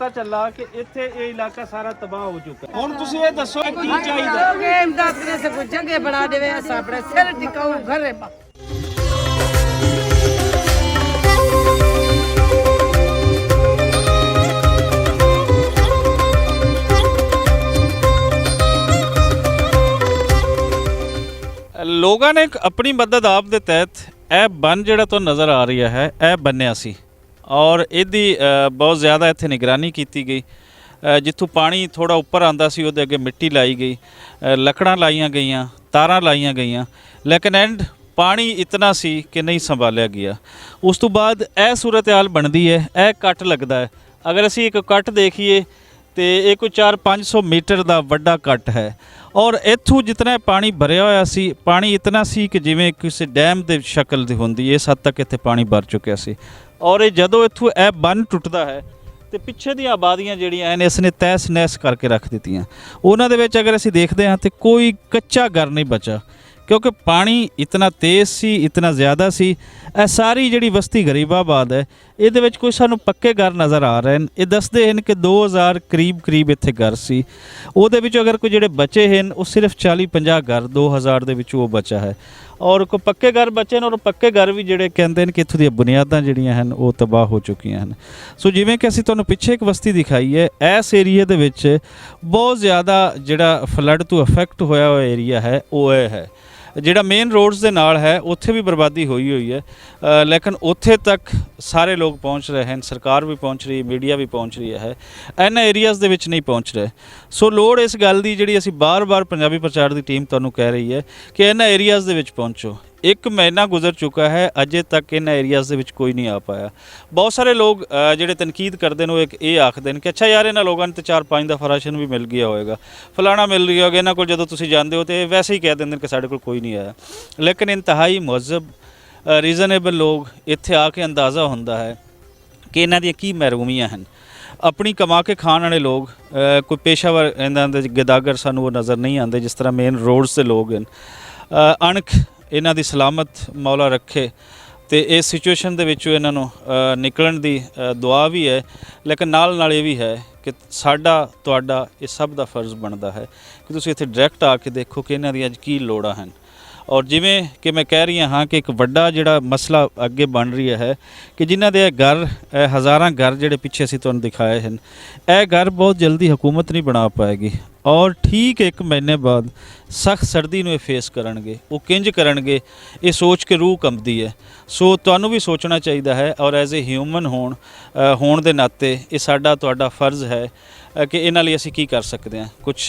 पता चला कि इत्थे ये इलाका सारा तबाह हो चुका है। हुण तुसीं ये दसो की चाहिए? इमदाद से कोई जगह बना देवे, असां अपने सिर टिकाऊ घर है। ਲੋਕਾਂ ਨੇ ਆਪਣੀ ਮਦਦ ਆਪ ਦੇ ਤਹਿਤ ਇਹ ਬੰਨ ਜਿਹੜਾ ਤੁਹਾਨੂੰ ਨਜ਼ਰ ਆ ਰਿਹਾ ਹੈ ਇਹ ਬੰਨਿਆ ਸੀ ਔਰ ਇਹਦੀ ਬਹੁਤ ਜ਼ਿਆਦਾ ਇੱਥੇ ਨਿਗਰਾਨੀ ਕੀਤੀ ਗਈ। ਜਿੱਥੋਂ ਪਾਣੀ ਥੋੜਾ ਉੱਪਰ ਆਂਦਾ ਸੀ ਉਹਦੇ ਅੱਗੇ ਮਿੱਟੀ ਲਾਈ ਗਈ, ਲੱਕੜਾਂ ਲਾਈਆਂ ਗਈਆਂ, ਤਾਰਾਂ ਲਾਈਆਂ ਗਈਆਂ, ਲੇਕਿਨ ਐਂਡ ਪਾਣੀ ਇਤਨਾ ਸੀ ਕਿ ਨਹੀਂ ਸੰਭਾਲਿਆ ਗਿਆ। ਉਸ ਤੋਂ ਬਾਅਦ ਇਹ ਸੂਰਤ ਹਾਲ ਬਣਦੀ ਹੈ, ਇਹ ਕੱਟ ਲੱਗਦਾ ਹੈ। ਅਗਰ ਅਸੀਂ ਇੱਕ ਕੱਟ ਦੇਖੀਏ तो ये कोई 400-500 मीटर का वड्डा कट है और इत्थों जितना पानी भरिया होया सी, पानी इतना सी कि जिवें किसी डैम के शक्ल की होंदी, इस हद तक इत्थे पानी भर चुकिया सी। और ये जदों इत्थों यह बन टुटदा है तो पिछे दी आबादियां जिहड़ियां ने इसने तहस नहस करके रख दित्तियां। उन्हां दे विच अगर असीं देखदे हां तो कोई कच्चा घर नहीं बचा क्योंकि पानी इतना तेज़ सी, इतना ज़्यादा सी। ਇਹ ਸਾਰੀ ਜਿਹੜੀ ਬਸਤੀ ਗਰੀਬਾਬਾਦ ਹੈ ਇਹਦੇ ਵਿੱਚ ਕੋਈ ਸਾਨੂੰ ਪੱਕੇ ਘਰ ਨਜ਼ਰ ਆ ਰਹੇ ਹਨ। ਇਹ ਦੱਸਦੇ ਹਨ ਕਿ 2000 ਕਰੀਬ ਇੱਥੇ ਘਰ ਸੀ, ਉਹਦੇ ਵਿੱਚੋਂ ਅਗਰ ਕੋਈ ਜਿਹੜੇ ਬਚੇ ਹਨ ਉਹ ਸਿਰਫ 40-50 ਘਰ 2000 ਦੇ ਵਿੱਚੋਂ ਉਹ ਬਚਾ ਹੈ ਔਰ ਕੋਈ ਪੱਕੇ ਘਰ ਬਚੇ ਨੇ ਔਰ ਪੱਕੇ ਘਰ ਵੀ ਜਿਹੜੇ ਕਹਿੰਦੇ ਨੇ ਕਿ ਇੱਥੋਂ ਦੀਆਂ ਬੁਨਿਆਦਾਂ ਜਿਹੜੀਆਂ ਹਨ ਉਹ ਤਬਾਹ ਹੋ ਚੁੱਕੀਆਂ ਹਨ। ਸੋ ਜਿਵੇਂ ਕਿ ਅਸੀਂ ਤੁਹਾਨੂੰ ਪਿੱਛੇ ਇੱਕ ਬਸਤੀ ਦਿਖਾਈ ਹੈ, ਇਸ ਏਰੀਏ ਦੇ ਵਿੱਚ ਬਹੁਤ ਜ਼ਿਆਦਾ ਜਿਹੜਾ ਫਲੱਡ ਤੋਂ ਅਫੈਕਟ ਹੋਇਆ ਹੋਇਆ ਏਰੀਆ ਹੈ ਉਹ ਇਹ ਹੈ। ਜਿਹੜਾ ਮੇਨ ਰੋਡਸ ਦੇ ਨਾਲ ਹੈ ਉੱਥੇ ਵੀ ਬਰਬਾਦੀ ਹੋਈ ਹੈ, ਲੇਕਿਨ ਉੱਥੇ ਤੱਕ ਸਾਰੇ ਲੋਕ ਪਹੁੰਚ ਰਹੇ ਹਨ, ਸਰਕਾਰ ਵੀ ਪਹੁੰਚ ਰਹੀ, ਮੀਡੀਆ ਵੀ ਪਹੁੰਚ ਰਹੀ ਹੈ, ਇਹਨਾਂ ਏਰੀਆਜ਼ ਦੇ ਵਿੱਚ ਨਹੀਂ ਪਹੁੰਚ ਰਹੇ। ਸੋ ਲੋੜ ਇਸ ਗੱਲ ਦੀ ਜਿਹੜੀ ਅਸੀਂ ਬਾਰ-ਬਾਰ ਪੰਜਾਬੀ ਪ੍ਰਚਾਰ ਦੀ ਟੀਮ ਤੁਹਾਨੂੰ ਕਹਿ ਰਹੀ ਹੈ ਕਿ ਇਹਨਾਂ ਏਰੀਆਜ਼ ਦੇ ਵਿੱਚ ਪਹੁੰਚੋ। 1 महीना गुजर चुका है, अजे तक इन एरियाज़ दे कोई नहीं आ पाया। बहुत सारे लोग ਜਿਹੜੇ तनकीद करते हैं वो एक ये आखते हैं कि अच्छा यार इन्होंने लोगों ने 4-5 दफ़ा राशन भी मिल गया होएगा, फलाना मिल गया होगा, इन्हों को जो तुम जाते हो तो वैसे ही कह देंगे कि साढ़े कोई नहीं आया। लेकिन इंतहाई मुहज़्ज़ब रीजनेबल लोग इत्थे आके अंदाज़ा होंदा है कि इन्हां दी की महरूमियां हैं। अपनी कमा के खाने वाले लोग, कोई पेशावर इन्हां दे गदागर सानू वो नज़र नहीं आते जिस तरह मेन रोड्स से लोग हैं। अणख इन्हां दी सलामत मौला रखे तो इस सिचुएशन दे विचों इन्हां नूं निकलण दी दुआ भी है, लेकिन नाल ये भी है कि साडा तुहाडा ये सब दा फर्ज बनता है कि तुसीं इत्थे डायरैक्ट आके देखो कि इन्हां दी अज की लोड़ां हैं। और जिमें कि मैं कह रही हाँ कि एक वड्डा जिहड़ा मसला अगे बन रही है कि जिन्हां दे घर हज़ारां घर जिहड़े पिछे असीं तुहानूं दिखाए हैं, यह घर बहुत जल्दी हुकूमत नहीं बना पाएगी और ठीक 1 महीने बाद सख्त सर्दी नूं फेस करनगे। वो किंज करनगे ये सोच के रूह कंबदी है। सो तुहानूं भी सोचना चाहिए है और एज ए ह्यूमन होण दे नाते ये साडा तुहाडा फर्ज है कि इन्हां लई असीं की कर सकते हैं। कुछ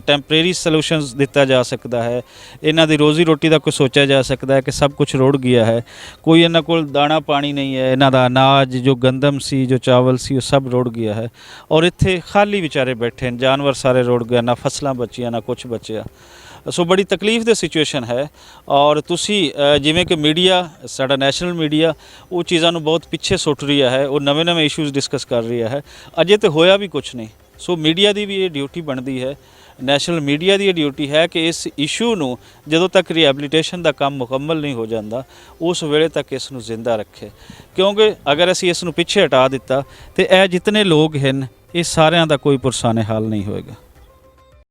टैंपरेरी सलूशनस दिता जा सकता है, इन्हां दी रोज़ी रोटी का कुछ सोचा जा सकता है कि सब कुछ रुड़ गया है, कोई इन्हां कोल दाना पानी नहीं है, इन्हां दा अनाज जो गंदम सी जो चावल सी वो सब रुड़ गया है और इत्थे खाली बेचारे बैठे हैं, जानवर सारे रुड़ गए, ना फसलां बचियां ना कुछ बचिया। सो बड़ी तकलीफ दी सिचुएशन है और तुसी जिवें कि मीडिया साडा नैशनल मीडिया वो चीज़ां नूं बहुत पिछे सुट रही है, वो नवे इशूज़ डिस्कस कर रही है, अजे तो होया भी कुछ नहीं। सो मीडिया की भी ये ड्यूटी बनती है, नैशनल मीडिया की ड्यूटी है कि इस इशू नूं जदों तक रिहैबिलिटेशन का काम मुकम्मल नहीं हो जाता उस वेले तक इस नूं जिंदा रखे, क्योंकि अगर असीं इस नूं पिछे हटा दिता तो यह जितने लोग हैं ये सारिਆਂ ਦਾ कोई पुरसाने हाल नहीं होएगा।